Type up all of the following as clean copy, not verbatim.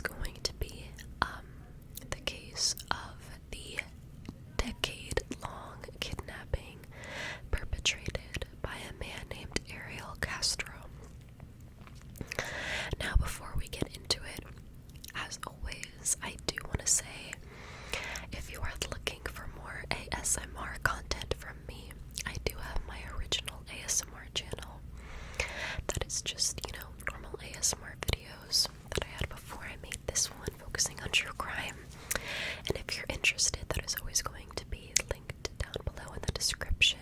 going to be the case of the decade-long kidnapping perpetrated by a man named Ariel Castro. Now, before we get into it, as always, I do want to say, if you are looking for more ASMR content from me, I do have my original ASMR channel that is just, normal ASMR videos that I had before I made this one focusing on true crime. And if you're interested, that is always going to be linked down below in the description.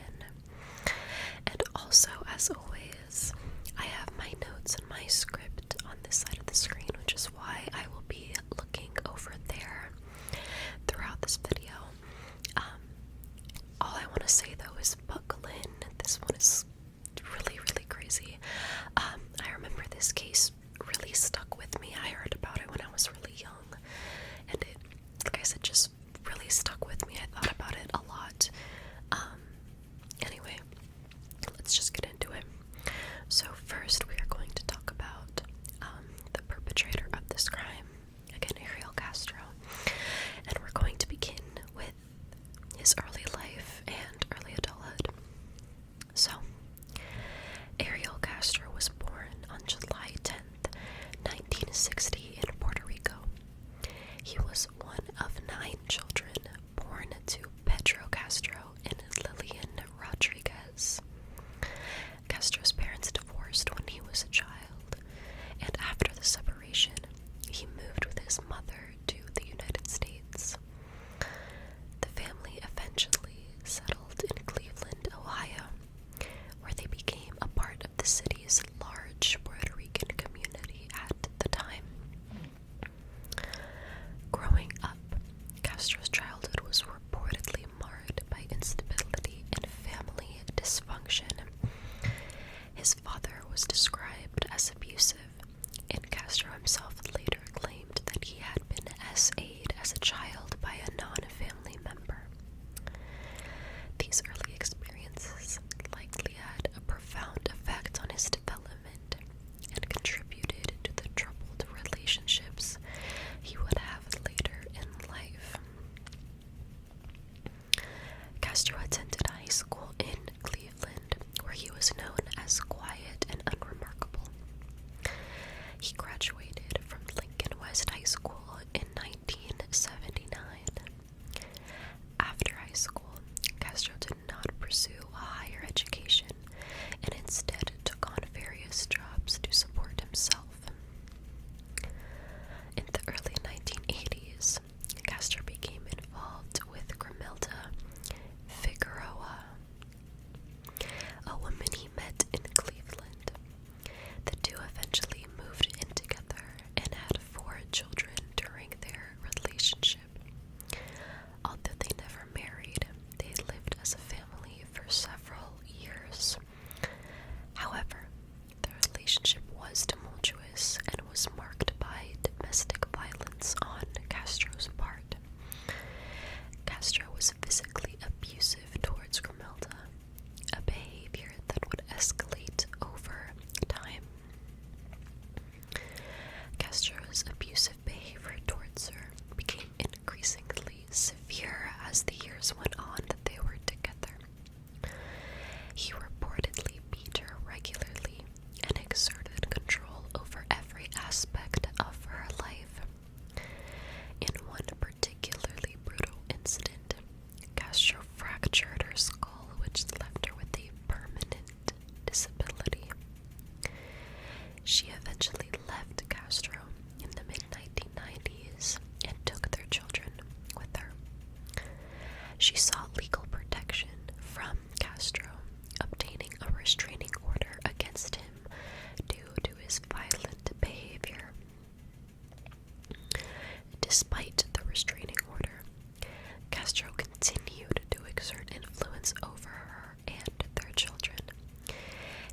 And also, as always, I have my notes and my script on this side of the screen, which is why I will be looking over there throughout this video. All I want to say though is buckle in. This one is really, really crazy. I remember this case really stuck with me. I heard about it when I was really young, and it, like I said, just really stuck with me. I thought about it a lot. Anyway, let's just get into it. So first, we are going to talk about the perpetrator of this crime, again, Ariel Castro, and we're going to begin with his early life and early adulthood. So, Ariel Castro was born on July 10th, 1960 in Puerto Rico. He was one of 9 children born to Pedro Castro and Lillian Rodriguez. Castro's parents divorced when he was a child, and after the separation, he moved with his mother to the United States. The family eventually settled in Cleveland, Ohio, where they became a part of the city's large Puerto Rican community at the time. Growing up, Castro's childhood was reportedly marred by instability and family dysfunction. His father was described as abusive, and Castro himself later claimed that he had been SA'd as a child by a non-family member. These early experiences likely had a profound effect on his development and contributed to the troubled relationships he would have later in life. Castro attended high school in Cleveland, where he was known as quiet and unremarkable. He graduated from Lincoln West High School in 1979. After high school, Castro did not pursue a higher education and instead took on various jobs to support himself. In the early 1980s, Castro became involved with Grimelda Figueroa, a woman he met in Cleveland. The two eventually moved in together and had 4 children during their relationship. Although they never married, they lived as a family for several years. However, the relationship was tumultuous and was marked by domestic violence on Castro's part. Castro was physically abusive towards Grimelda, a behavior that would escalate over time. Castro's abusive behavior towards her became increasingly severe as the years went on that they were together. He reportedly beat her regularly and exerted control over every aspect of her life. In one particularly brutal incident, Castro fractured her skull, which left her with a permanent disability. She eventually left Castro in the mid-1990s and took their children with her. She sought legal protection from Castro, obtaining a restraining order against him due to his violent behavior. Despite the restraining order, Castro continued to exert influence over her and their children.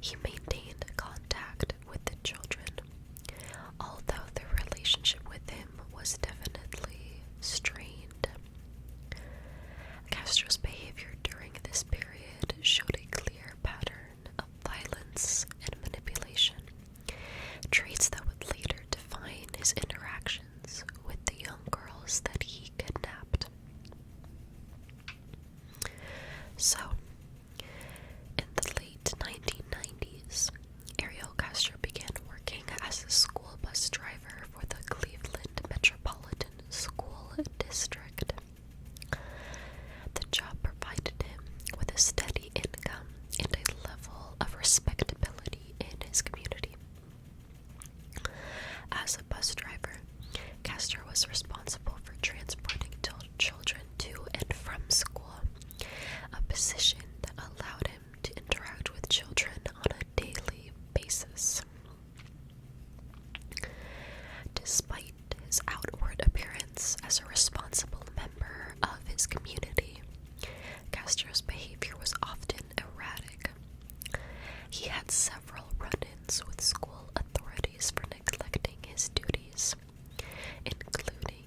He maintained contact with the children, although their relationship with him was definitely strained. Castro's behavior during this period showed a clear pattern of violence and manipulation, traits that would later define his interactions Castro was responsible for transporting children to and from school, a position that allowed him to interact with children on a daily basis. Despite his outward appearance as a responsible member of his community, Castro's behavior was often erratic. He had several run-ins with school authorities for neglecting his duties, including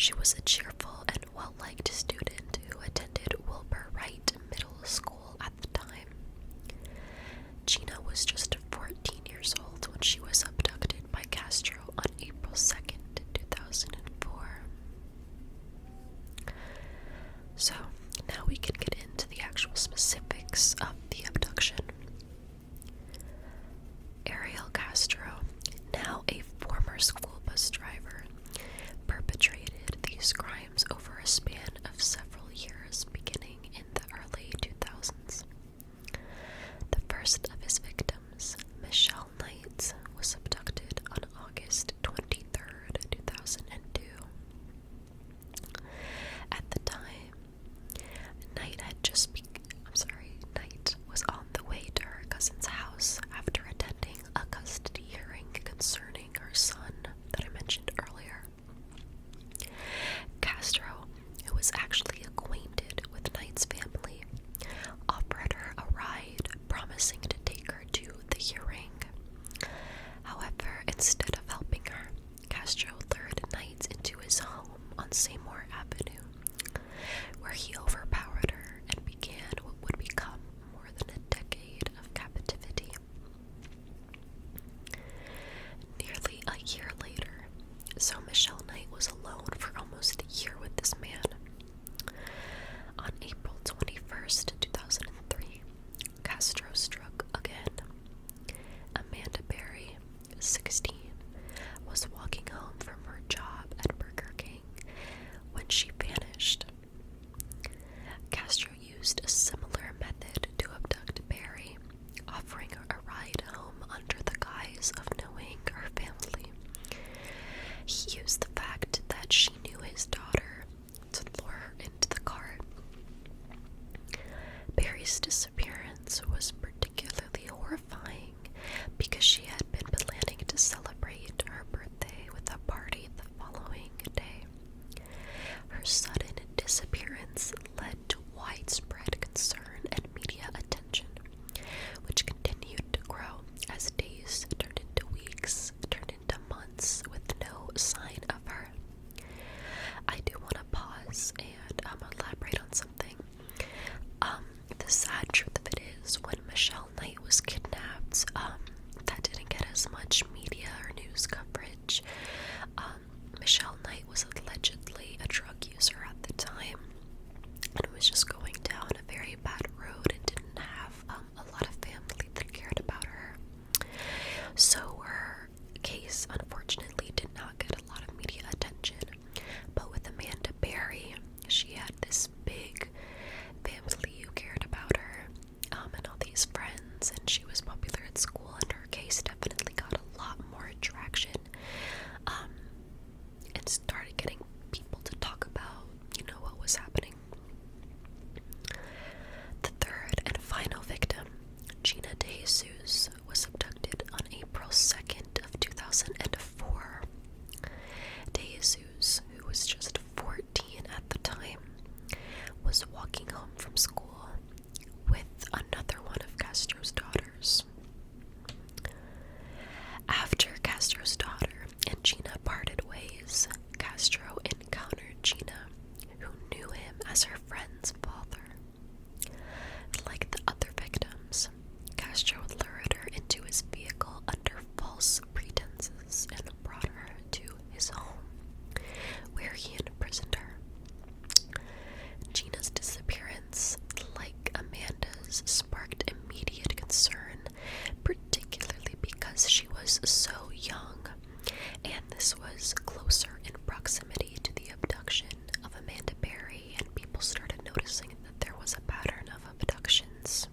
She was a cheerful and well-liked student who attended Wilbur Wright Middle School at the time. Gina was just 14 years old when she was abducted by Castro on April 2nd, 2004. So, now we can get into the actual specifics of the abduction. Ariel Castro, now a former school bus driver, perpetrated these crimes over a span of several years beginning in the early 2000s. The first of his victims, Michelle Knight, was abducted on August 23rd, 2002. At the time, Knight was on the way to her cousin's house after attending a custody hearing concerning her son that I mentioned earlier. Castro, who was actually acquainted with Knight's family, offered her a ride, promising to take her to the hearing. However, instead of helping her, Castro lured Knight into his home on Seymour Avenue, where he overpowered her and began what would become more than a decade of captivity. Nearly a year later, so Michelle Knight was alone for almost a year with this man. On April 21st, 2003, Castro struck again. Amanda Berry, 16, was walking home from her job at Burger King when she vanished. Castro used a similar method to abduct Berry, offering her a ride home under the guise of knowing her family. He used the fact that she knew his daughter to lure her into the car. Berry's disappearance was particularly horrifying because she had been planning to celebrate her birthday with a party the following day. Her sudden disappearance led to widespread concern and media attention, which continued to grow as days turned into weeks, turned into months with no sign of her. I do want to pause and elaborate on something. The sad truth of it is, when Michelle Knight was kidnapped, that didn't get as much media or news coverage. Michelle Knight was allegedly a drug user at the time, and was just going down a very bad road and didn't have a lot of family that cared about her. So her case, unfortunately, did not get a lot of media attention. But with Amanda Berry, she had this big family who cared about her, and all these friends, and she was popular at school, and her case definitely got a lot more traction, and started getting people to talk about, what was happening. The third and final victim, Gina Dejesus, was abducted on April 2nd of 2004. Dejesus, who was just 14 at the time, was walking home from school with another one of Castro's daughters. After Castro's daughter and Gina parted ways, Castro encountered Gina, who knew him as her friend's father. Like the other victims, Castro lured her into his vehicle under false pretenses and brought her to his home, where he imprisoned her. Gina's disappearance, like Amanda's, sparked immediate concern, particularly because she was so young, and this was closer in proximity to the abduction of Amanda Berry, and people started noticing that there was a pattern of abductions.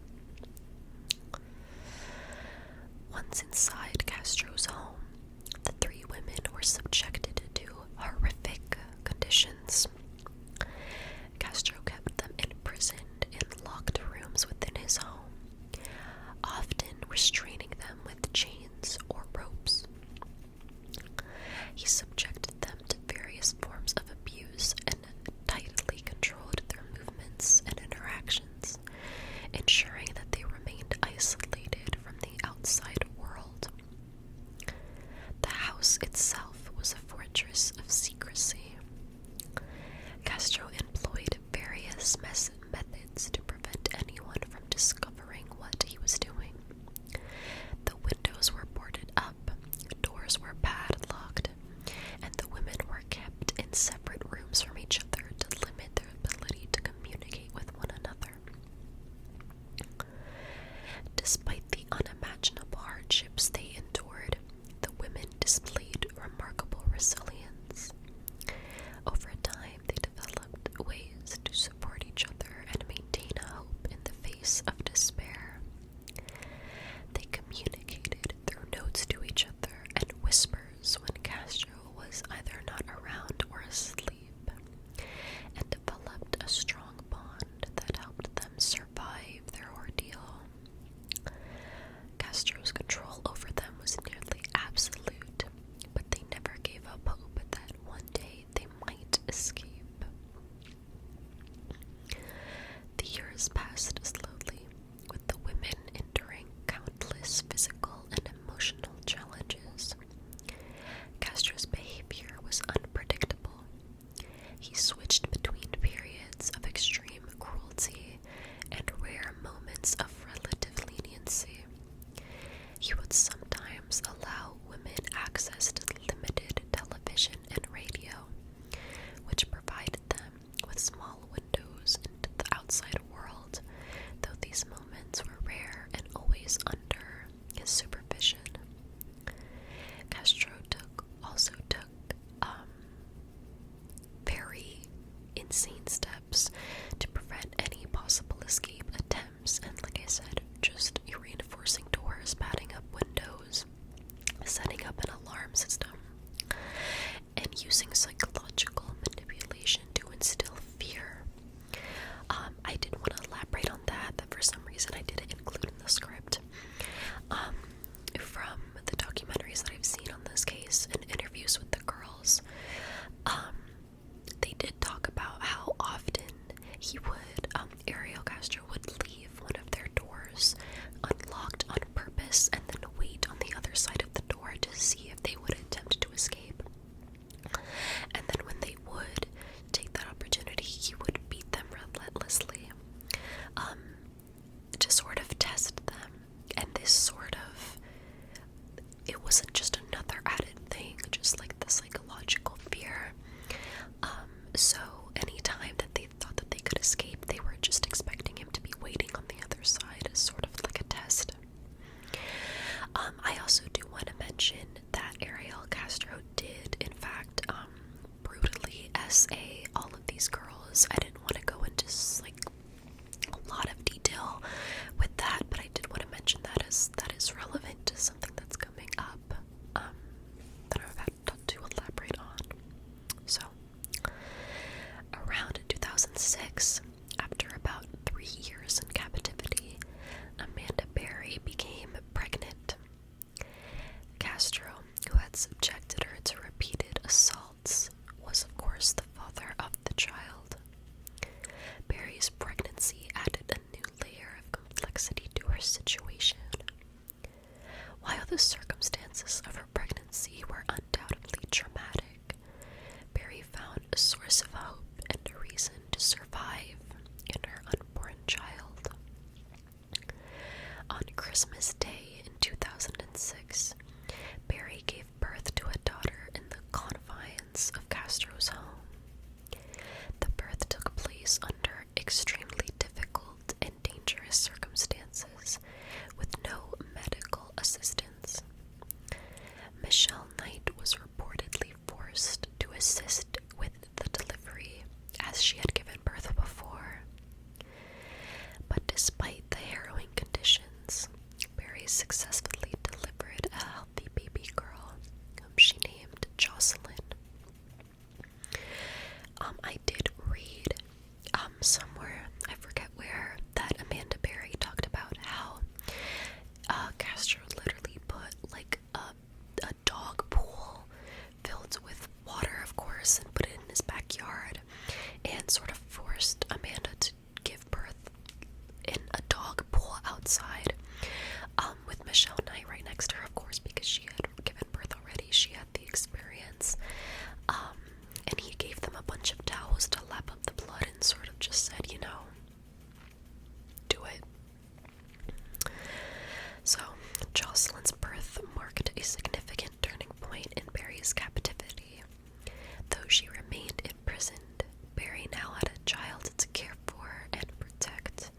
Once inside Castro's home, the three women were subjected to horrific conditions. Castro kept them imprisoned in locked rooms within his home, often restraining them with chains or ropes. He subjected them to various forms of abuse and tightly controlled their movements and interactions, ensuring that they remained isolated from the outside world. The house itself was a fortress of secrecy. a psychological fear. So anytime that they thought that they could escape, they were just expecting him to be waiting on the other side as sort of like a test. I also do want to mention that Ariel Castro did, in fact, brutally SA all of these girls. I didn't want to go into like a lot of detail with that, but I did want to mention that as that is relevant to something that's coming up that I'm about to elaborate on. So, around 2006, after about 3 years in captivity, Amanda Berry became pregnant. Castro, who had subjected her to repeated assaults, was of course the father of the child. Berry's pregnancy added a new layer of complexity to her situation. While the circumstances of her pregnancy were undoubtedly traumatic, Berry found a source of hope and a reason to survive in her unborn child. On Christmas Day in 2006, Berry gave birth to a daughter in the confines of Castro's home. The birth took place under extremely difficult and dangerous circumstances, with no medical assistance. Michelle Knight was reportedly forced to assist with the delivery, as she had given birth before. But despite the harrowing conditions, Berry successfully delivered a healthy baby girl, whom she named Jocelyn. I did read somewhere, I forget where, that Amanda Berry talked about how Castro literally put like a dog pool filled with water, of course, and put it in his backyard, and sort of forced Amanda to give birth in a dog pool outside, with Michelle Knight right next to her, of course, because she had given birth already. She had the experience. And he gave them a bunch of towels to lap up the blood and sort of just said, do it. So, Jocelyn's birth marked a significant turning point in Berry's captivity. Though she remained imprisoned, Berry now had a child to care for and protect.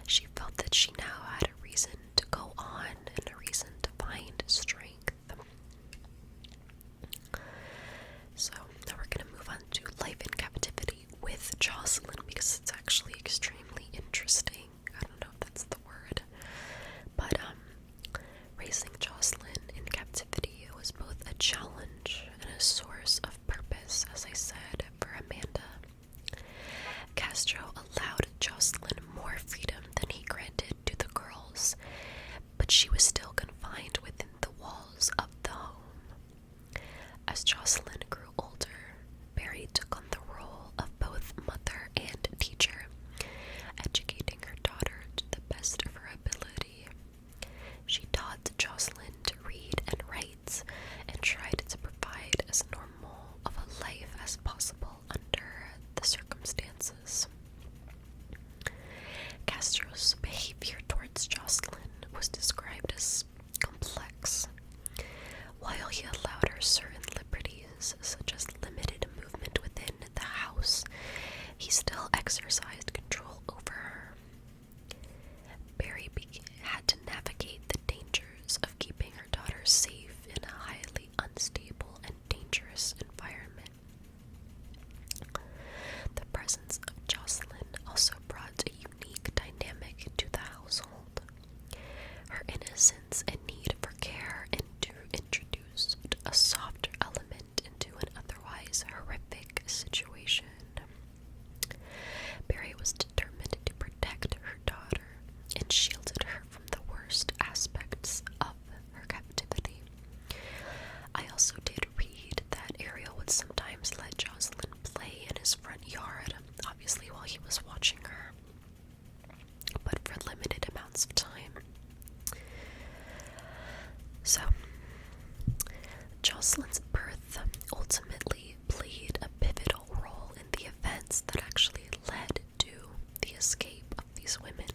She felt that she now had a reason to go on and a reason to find strength. So now we're going to move on to life in captivity with Jocelyn, because it's actually extremely interesting. I don't know if that's the word, but raising Jocelyn in captivity was both a challenge and a source of purpose, as I said, for Amanda. Castro allowed Jocelyn more freedom than he granted to the girls, but she was still confined within the walls of the home. As Jocelyn grew older, Berry took on the role of both mother and teacher, educating her daughter to the best of her ability. She taught Jocelyn to read and write, and tried to provide as normal of a life as possible under the circumstances. Castro's behavior towards Jocelyn was described as complex. While he allowed her certain liberties, such as limited movement within the house, he still exercised control over her. Berry had to navigate the dangers of keeping her daughter safe in a highly unstable and dangerous environment. The presence of Jocelyn also brought a unique dynamic to the household. Her innocence and need for care introduced a softer element into an otherwise horrific situation. Berry was determined to protect her daughter and shielded her from the worst aspects of her captivity. I also did read that Ariel would sometimes let Jocelyn play in his front yard, obviously while he was watching her, but for limited amounts of time. So, Jocelyn's birth ultimately played a pivotal role in the events that actually led to the escape of these women.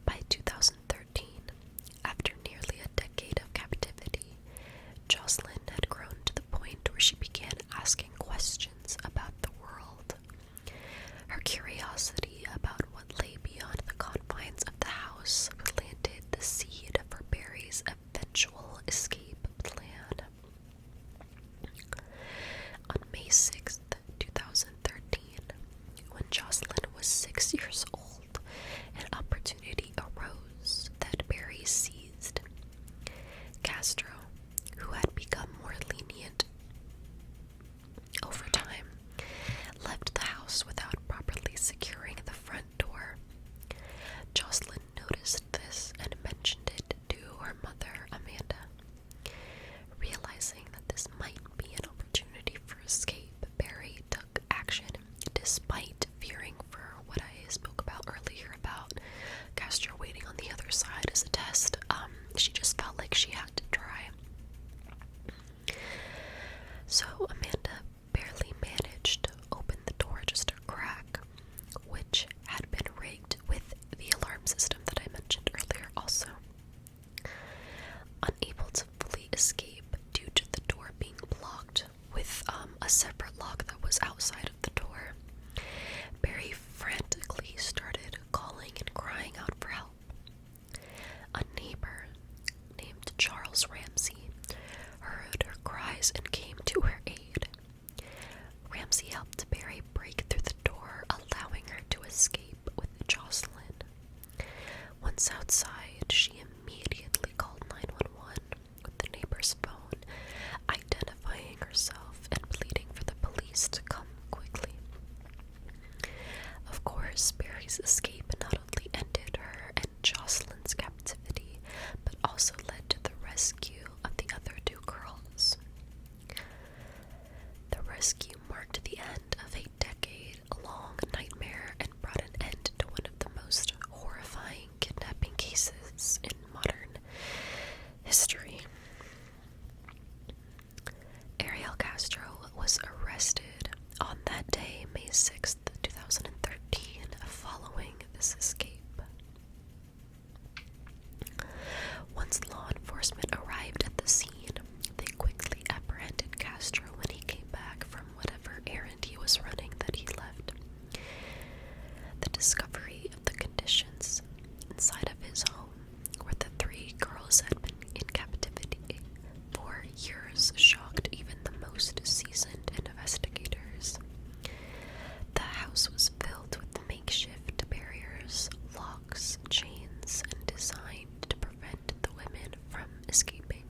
By 2013, after nearly a decade of captivity, Jocelyn had grown So Amanda barely managed to open the door just a crack, which had been rigged with the alarm system that I mentioned earlier also. Unable to fully escape due to the door being blocked with a separate lock that was outside of the door, Barry frantically started calling and crying out for help. A neighbor named Charles Ramsey heard her cries and came to her aid. Ramsey helped Barry break through the door, allowing her to escape with Jocelyn. Once outside, she immediately called 911 with the neighbor's phone, identifying herself and pleading for the police to come quickly. Of course, Barry's escape not only ended her and Jocelyn's captivity, but also led to the rescue of the other two girls. The rescue marked the end of a decade-long nightmare and brought an end to one of the most horrifying kidnapping cases in modern history. Ariel Castro was arrested on that day, May 6th, 2013, following this escape. Once law enforcement arrived at the scene, they quickly apprehended Castro when he came back from whatever errand he was running that he left. The discovery of the conditions inside of his home, where the three girls had been in captivity for years, shocked even the most seasoned investigators. The house was filled with makeshift barriers, locks, chains, and designed to prevent the women from escaping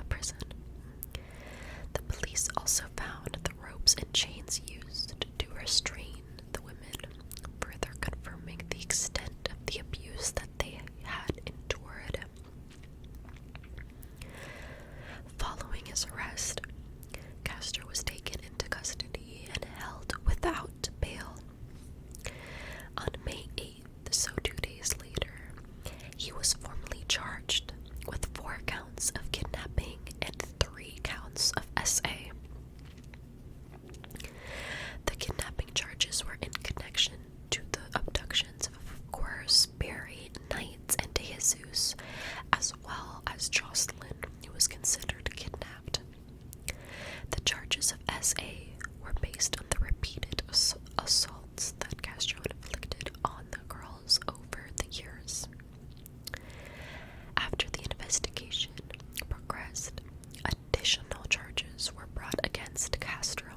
a prison. The police also found the ropes and chains used to restrain the women, further confirming the extent of the abuse that they had endured. Following his arrest, Castro was taken into custody and held without bail. On May 8th, so 2 days later, he was formally charged with 4 counts of kidnapping and 3 counts of SA. The kidnapping charges were in connection to the abductions of course, Barry, Knight, and Dejesus, as well as Jocelyn, who was considered kidnapped. The charges of SA were based on the repeated assaults that Castro inflicted on the girls over the years. After the investigation progressed, additional charges were brought against Castro.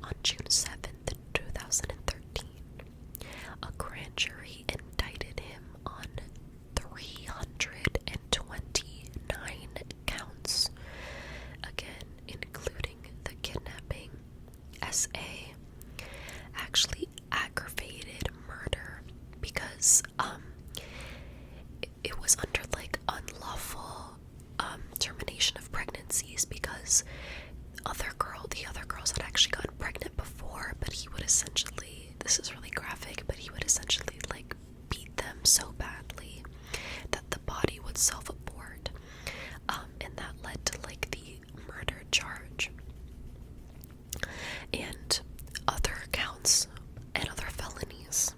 On June 7th, 2013, a grand jury indicted him on 329 counts, again including the kidnapping, SA, actually aggravated murder, because it was under like unlawful termination of pregnancies, because the other girls had actually gotten pregnant before, but he would essentially, this is really graphic, but he would essentially like beat them so badly that the body would self-abort, and that led to like the murder charge and other counts and other felonies.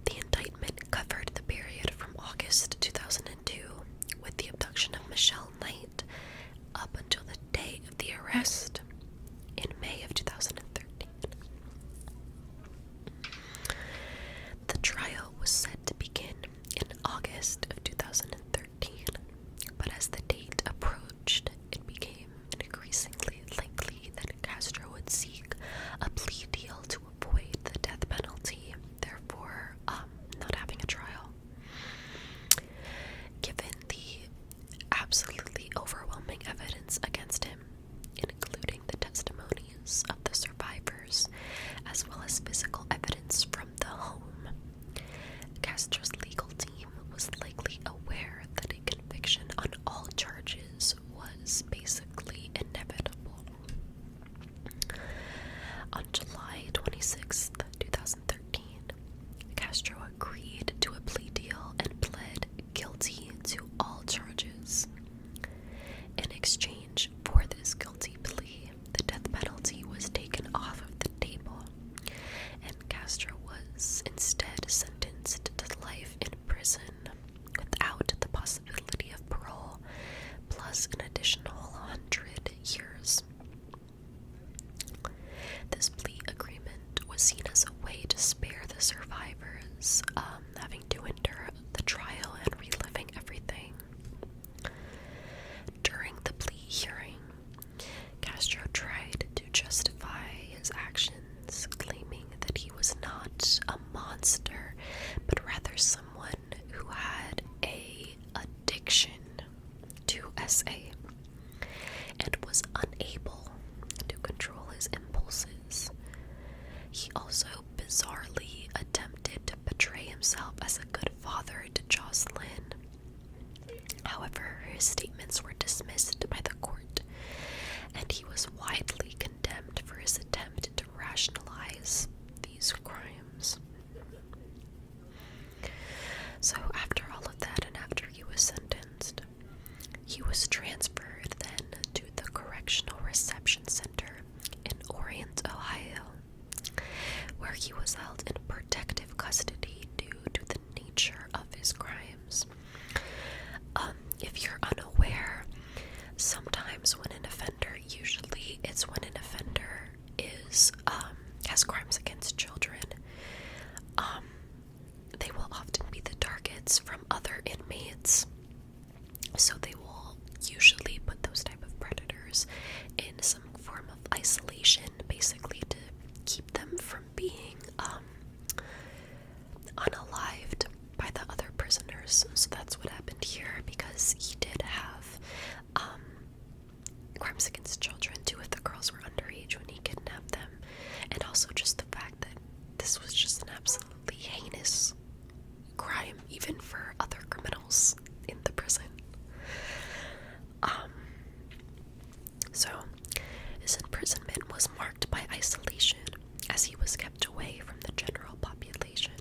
The indictment covered the period from August 2002, with the abduction of Michelle Knight, up until the day of the arrest in May of 2013. The trial was set to begin in August of 2013, but as the date approached, it became increasingly likely that Castro would seek a plea deal to avoid the death penalty, therefore not having a trial. Given the absolutely overwhelming evidence against him, including the testimonies of the survivors, as well as physical evidence from the home, Castro's legal team was likely aware that a conviction on all charges was basically inevitable. On July 26, 2013, Castro agreed to a plea deal and pled guilty to all charges. USA and was unable to control his impulses. He also bizarrely attempted to portray himself as a good father to Jocelyn. However, his statements were dismissed by the court, and he was widely condemned for his attempt to rationalize these crimes. So after all of that, and after he was sentenced, he was transferred then to the Correctional Reception Center in Orient, Ohio, where he was held in protective custody due to the nature of his crimes. If you're unaware, sometimes when an offender, usually it's when an offender has crimes against children, they will often be the targets from other inmates. So they will usually put those type of predators in some form of isolation, basically to keep them from being unalived by the other prisoners. So that's what happened here, because he did have crimes against children. 2 of the girls were underage when he kidnapped them, and also just the fact that this was just an absolutely heinous crime, even for other criminals in the prison. So his imprisonment was marked by isolation, as he was kept away from the general population.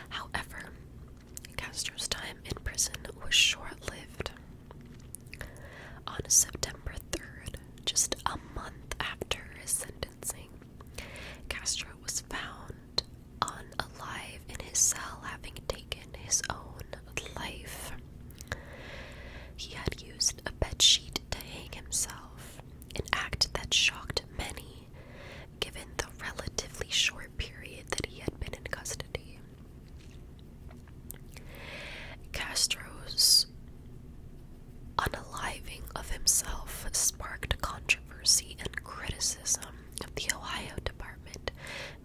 However, Castro's time in prison was short-lived. On September 3rd, just a month after his sentencing, Castro was found unalive in his cell, having taken his own life. He had used a bedsheet to hang himself, an act that shocked many, given the relatively short period that he had been in custody. Castro's unaliving of himself sparked controversy and criticism of the Ohio Department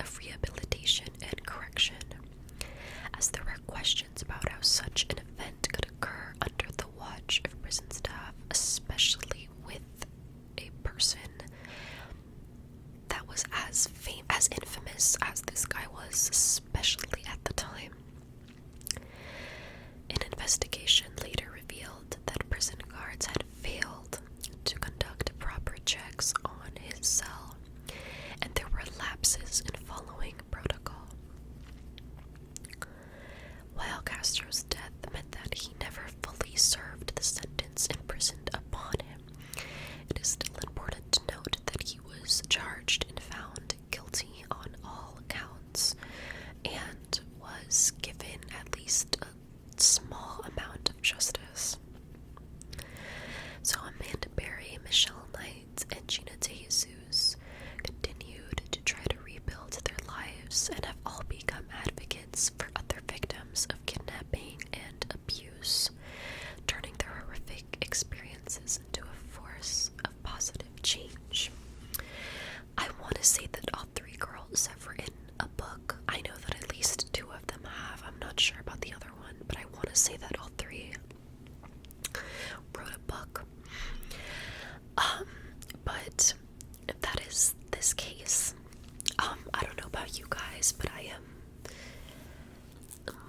of Rehabilitation and Correction, as there were questions about how such an event could occur under the watch of prison staff, especially with a person that was as infamous as this guy was, especially at the time. An investigation later revealed that prison guards had failed to conduct proper checks on his cell, and there were lapses in following protocol. While Castro's death meant that he never fully served the sentence imprisoned upon him, it is still important to note that he was charged and found guilty on all counts, and was given at least a small amount of justice. So Amanda Berry, Michelle Knight, and Gina Dejesus continued to try to rebuild their lives, and have all become advocates for other victims of kidnapping and abuse, turning their horrific experiences into a force of positive change. I want to say that all 3 girls have written a book. I know that at least 2 of them have. I'm not sure about the other one, but I want to say that all 3 wrote a book. But that is this case. I don't know about you guys, but I am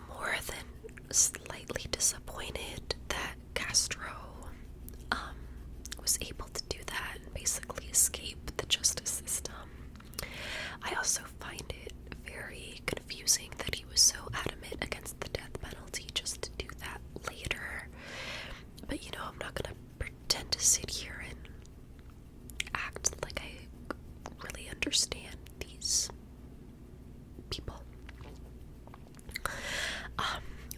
more than slightly disappointed that Castro was able to do that and basically escape the justice system. I also find it very confusing that he was so adamant against the death penalty just to do that later. But I'm not gonna pretend to sit here and act like I really understand these people.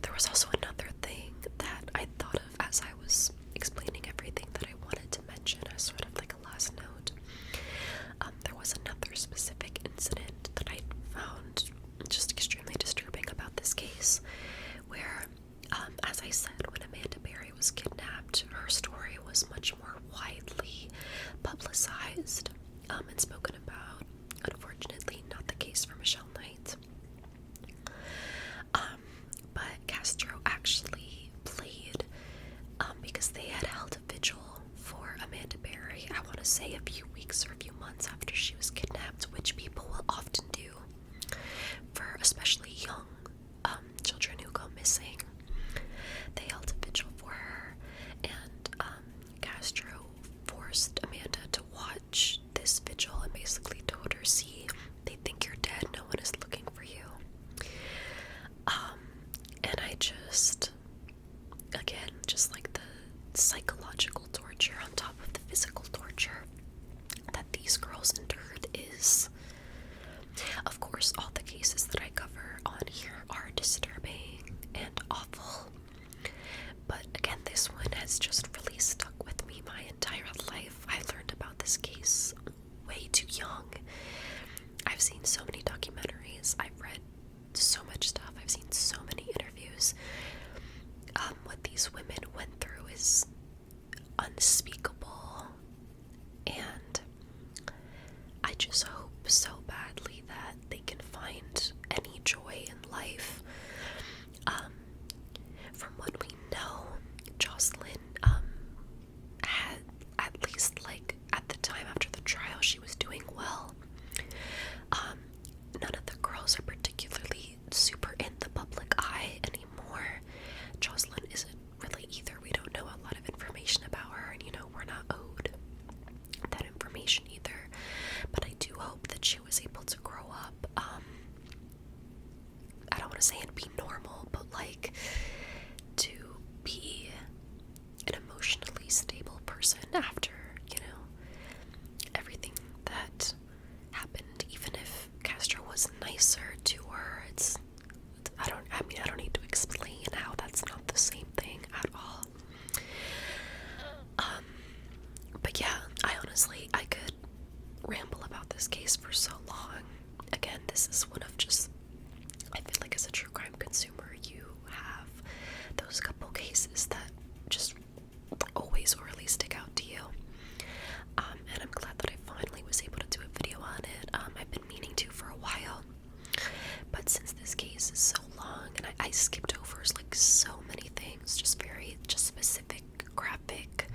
There was also another thing that I thought of as I was explaining everything that I wanted to mention as sort of like a last note. There was another specific incident that I found just extremely disturbing about this case, where, as I said, when Amanda Berry was kidnapped, her story was much more widely publicized and spoken about. Unfortunately, not the case for Michelle Knight. But Castro actually played, because because they had held a vigil for Amanda Berry, I want to say a few weeks or a few months after she was kidnapped, which people will often do for especially young children who go missing. They held a vigil for her, and Castro forced Amanda to watch this vigil and basically told her, see, they think you're dead, no one is looking for you. And I just, again, just like the psychological torture on top of the physical torture that these girls endured is, of course, all the cases that I cover on here are disturbing and awful, but again, this one has just really stuck with me my entire life. I learned about this case way too young. I've seen so many documentaries, I've read so much stuff, I've seen so many interviews. What these women went through is unspeakable, and I just hope so badly that they can find any joy in life. From what we know, Jocelyn had, at least like at the time after the trial, she was doing well. None of the girls are particularly super in the public eye anymore. Jocelyn isn't really either. We don't know a lot of information about her, and we're not owed that information either. But I do hope that she was able to grow up. I don't want to say and be normal, but like to be an emotionally stable person after, everything that happened. Even if Castro was nicer to her, I don't need to explain how that's not the same thing at all. But yeah, I could ramble about this case for so long. Again, this is one of just, I feel like as a true crime consumer, you have those couple cases that just always really stick out to you. And I'm glad that I finally was able to do a video on it. I've been meaning to for a while, but since this case is so long, and I skipped over like so many things, just very specific, graphic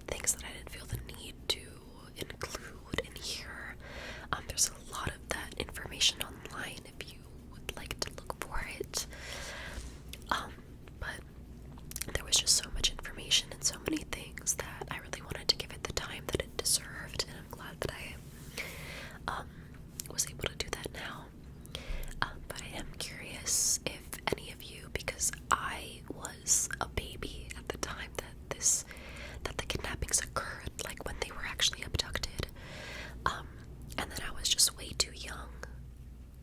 things that I didn't feel the need to include in here. There's a lot of that information online if you would like to look for it. But there was just so much information and so many things that I really wanted to give it the time that it deserved, and I'm glad that I was able to do that now. But I am curious if any of you, because I was a baby at the time that the kidnappings occurred, like when they were actually abducted, and then I was just way too young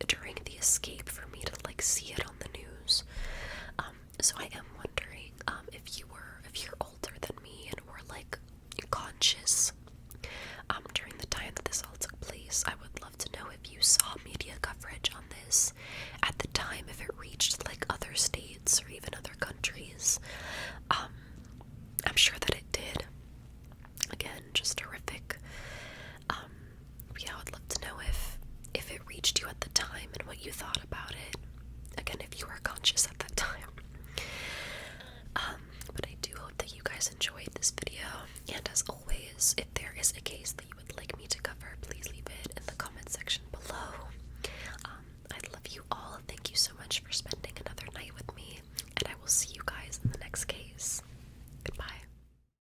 during the escape for me to like see it on the news. So I am wondering if you're older than me and were like conscious during the time that this all took place. I would love to know if you saw media coverage on this at the time, if it reached like other states or even other countries. I'm sure that it did. Again, just horrific. Yeah, I would love to know if it reached you at the time and what you thought about it. Again, if you were conscious at that time. But I do hope that you guys enjoyed this video, and as always, if there is a case that you